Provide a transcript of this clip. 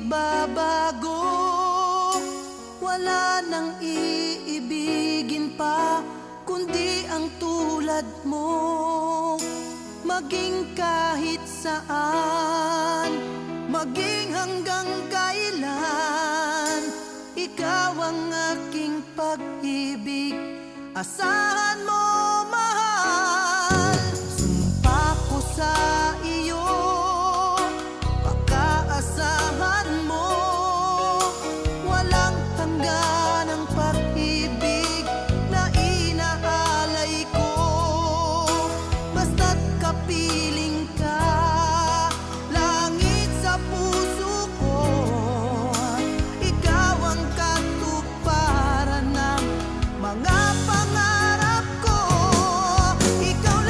magbabago. Wala nang iibigin pa kundi ang tulad mo. Maging kahit saan, maging hanggang kailan, ikaw ang aking pag-ibig. Asahan mo